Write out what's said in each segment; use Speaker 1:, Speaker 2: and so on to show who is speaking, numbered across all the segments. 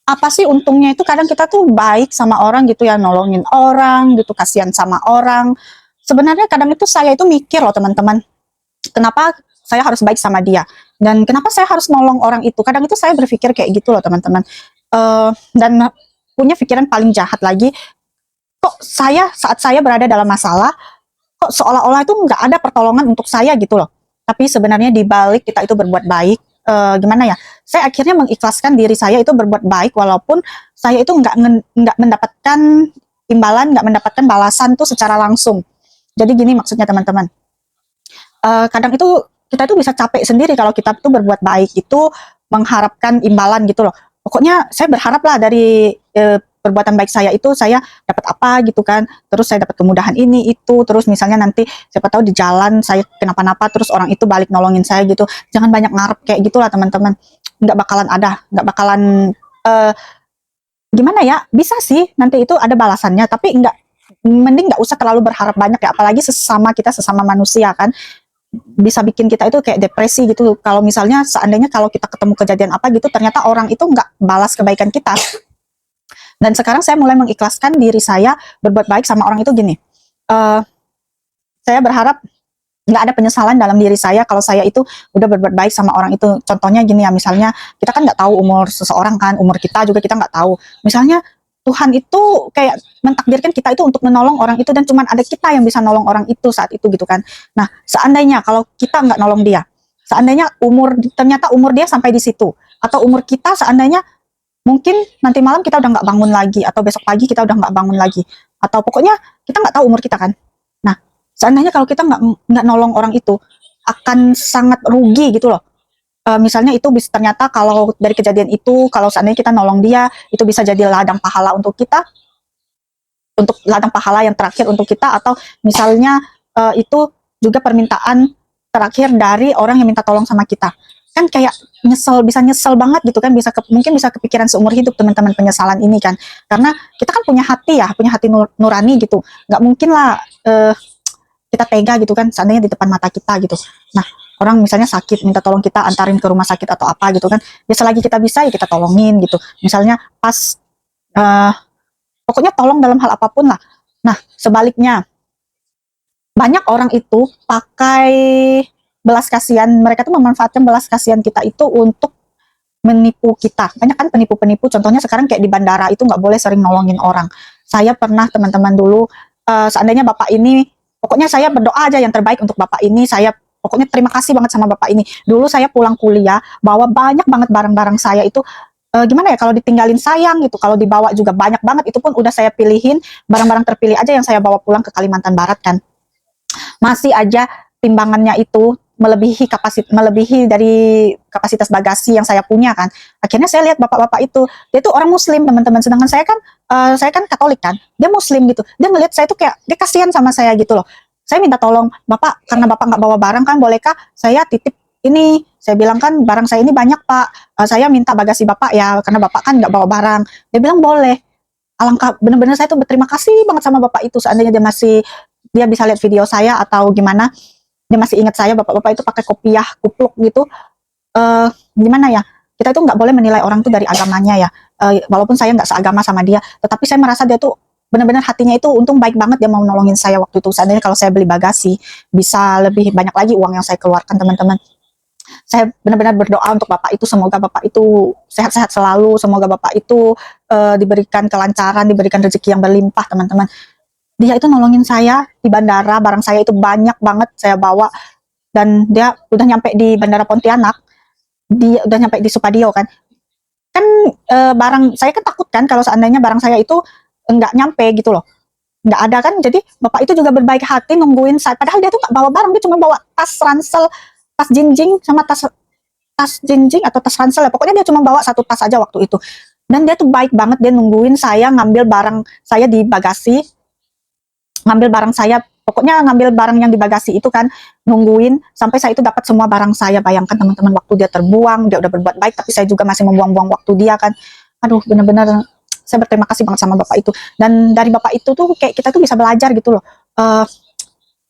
Speaker 1: apa sih untungnya itu kadang kita tuh baik sama orang gitu ya, nolongin orang gitu, kasihan sama orang. Sebenarnya kadang itu saya itu mikir loh teman-teman, kenapa saya harus baik sama dia dan kenapa saya harus nolong orang itu. Kadang itu saya berpikir kayak gitu loh teman-teman. Dan punya pikiran paling jahat lagi, kok saya saat saya berada dalam masalah, kok seolah-olah itu nggak ada pertolongan untuk saya gitu loh. Tapi sebenarnya di balik kita itu berbuat baik, gimana ya? Saya akhirnya mengikhlaskan diri saya itu berbuat baik walaupun saya itu nggak mendapatkan imbalan, nggak mendapatkan balasan tuh secara langsung. Jadi gini maksudnya teman-teman. Kadang itu kita itu bisa capek sendiri kalau kita tuh berbuat baik itu mengharapkan imbalan gitu loh. Pokoknya saya berharap lah dari perbuatan baik saya itu saya dapat apa gitu kan, terus saya dapat kemudahan ini itu, terus misalnya nanti siapa tahu di jalan saya kenapa-napa terus orang itu balik nolongin saya gitu. Jangan banyak ngarep kayak gitulah teman-teman, nggak bakalan ada, nggak bakalan uh, gimana ya, bisa sih nanti itu ada balasannya tapi mending nggak usah terlalu berharap banyak ya, apalagi sesama kita, sesama manusia kan, bisa bikin kita itu kayak depresi gitu. Kalau misalnya seandainya kalau kita ketemu kejadian apa gitu, ternyata orang itu nggak balas kebaikan kita. Dan sekarang saya mulai mengikhlaskan diri saya berbuat baik sama orang itu gini. Uh, saya berharap nggak ada penyesalan dalam diri saya kalau saya itu udah berbuat baik sama orang itu. Contohnya gini ya, misalnya kita kan nggak tahu umur seseorang kan, umur kita juga kita nggak tahu. Misalnya Tuhan itu kayak mentakdirkan kita itu untuk menolong orang itu dan cuman ada kita yang bisa nolong orang itu saat itu gitu kan. Nah, seandainya kalau kita nggak nolong dia, seandainya ternyata umur dia sampai di situ, atau umur kita seandainya mungkin nanti malam kita udah nggak bangun lagi, atau besok pagi kita udah nggak bangun lagi, atau pokoknya kita nggak tahu umur kita kan. Nah, seandainya kalau kita nggak nolong orang itu, akan sangat rugi gitu loh. Misalnya itu bisa ternyata kalau dari kejadian itu, kalau seandainya kita nolong dia, itu bisa jadi ladang pahala untuk kita, untuk ladang pahala yang terakhir untuk kita, atau misalnya itu juga permintaan terakhir dari orang yang minta tolong sama kita. Kan kayak nyesel, bisa nyesel banget gitu kan, mungkin bisa kepikiran seumur hidup teman-teman penyesalan ini kan. Karena kita kan punya hati ya, punya hati nurani gitu. Nggak mungkin lah kita tega gitu kan seandainya di depan mata kita gitu. Nah, orang misalnya sakit minta tolong kita antarin ke rumah sakit atau apa gitu kan, ya selagi kita bisa ya kita tolongin gitu. Misalnya pas pokoknya tolong dalam hal apapun lah. Nah, sebaliknya banyak orang itu pakai belas kasihan, mereka tuh memanfaatkan belas kasihan kita itu untuk menipu kita. Banyak kan penipu-penipu, contohnya sekarang kayak di bandara itu nggak boleh sering nolongin orang. Saya pernah teman-teman dulu, seandainya bapak ini, pokoknya saya berdoa aja yang terbaik untuk bapak ini, saya pokoknya terima kasih banget sama bapak ini. Dulu saya pulang kuliah, bawa banyak banget barang-barang saya itu, gimana ya, kalau ditinggalin sayang gitu, kalau dibawa juga banyak banget, itu pun udah saya pilihin, barang-barang terpilih aja yang saya bawa pulang ke Kalimantan Barat kan. Masih aja timbangannya itu melebihi dari kapasitas bagasi yang saya punya kan. Akhirnya saya lihat bapak-bapak itu, dia tuh orang muslim teman-teman, sedangkan saya kan Katolik kan, dia muslim gitu. Dia ngelihat saya tuh kayak dia kasihan sama saya gitu loh. Saya minta tolong, bapak karena bapak nggak bawa barang kan, bolehkah saya titip ini? Saya bilang kan barang saya ini banyak pak, saya minta bagasi bapak ya karena bapak kan nggak bawa barang. Dia bilang boleh. Alangkah benar-benar saya tuh berterima kasih banget sama bapak itu, seandainya dia bisa lihat video saya atau gimana, dia masih ingat saya, bapak-bapak itu pakai kopiah kupluk gitu. Gimana ya, kita itu nggak boleh menilai orang tuh dari agamanya ya, walaupun saya nggak seagama sama dia, tetapi saya merasa dia tuh benar-benar hatinya itu untung baik banget, dia mau nolongin saya waktu itu. Seandainya kalau saya beli bagasi bisa lebih banyak lagi uang yang saya keluarkan teman-teman. Saya benar-benar berdoa untuk bapak itu, semoga bapak itu sehat-sehat selalu, semoga bapak itu diberikan kelancaran, diberikan rezeki yang berlimpah teman-teman. Dia itu nolongin saya di bandara, barang saya itu banyak banget saya bawa, dan dia udah nyampe di Bandara Pontianak, dia udah nyampe di Supadio kan. Kan barang saya kan takut kan kalau seandainya barang saya itu nggak nyampe gitu loh. Nggak ada kan, jadi bapak itu juga berbaik hati nungguin saya, padahal dia tuh nggak bawa barang, dia cuma bawa tas ransel, tas jinjing sama tas jinjing atau tas ransel ya, pokoknya dia cuma bawa satu tas aja waktu itu. Dan dia tuh baik banget, dia nungguin saya ngambil barang saya di bagasi, ngambil barang saya, pokoknya ngambil barang yang di bagasi itu kan, nungguin sampai saya itu dapat semua barang saya. Bayangkan teman-teman, waktu dia terbuang, dia udah berbuat baik, tapi saya juga masih membuang-buang waktu dia kan. Aduh, benar-benar saya berterima kasih banget sama bapak itu. Dan dari bapak itu tuh kayak kita tuh bisa belajar gitu loh.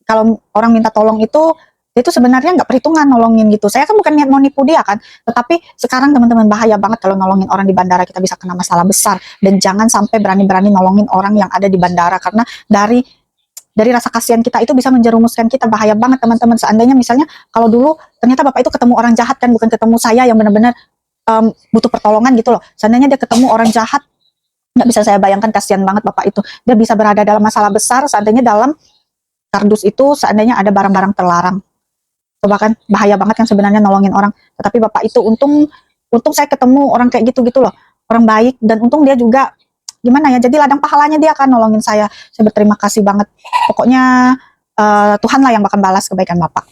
Speaker 1: Kalau orang minta tolong itu Dia itu sebenarnya nggak perhitungan nolongin gitu. Saya kan bukan niat mau nipu dia kan, tetapi sekarang teman-teman bahaya banget kalau nolongin orang di bandara, kita bisa kena masalah besar. Dan jangan sampai berani-berani nolongin orang yang ada di bandara, karena dari rasa kasihan kita itu bisa menjerumuskan kita. Bahaya banget teman-teman. Seandainya misalnya kalau dulu ternyata bapak itu ketemu orang jahat kan, bukan ketemu saya yang benar-benar butuh pertolongan gitu loh. Seandainya dia ketemu orang jahat, nggak bisa saya bayangkan, kasihan banget bapak itu. Dia bisa berada dalam masalah besar seandainya dalam kardus itu seandainya ada barang-barang terlarang. Coba kan, bahaya banget kan sebenarnya nolongin orang. Tetapi bapak itu untung saya ketemu orang kayak gitu gitu loh, orang baik, dan untung dia juga gimana ya, jadi ladang pahalanya dia kan nolongin saya. Saya berterima kasih banget. Pokoknya Tuhan lah yang bakal balas kebaikan bapak.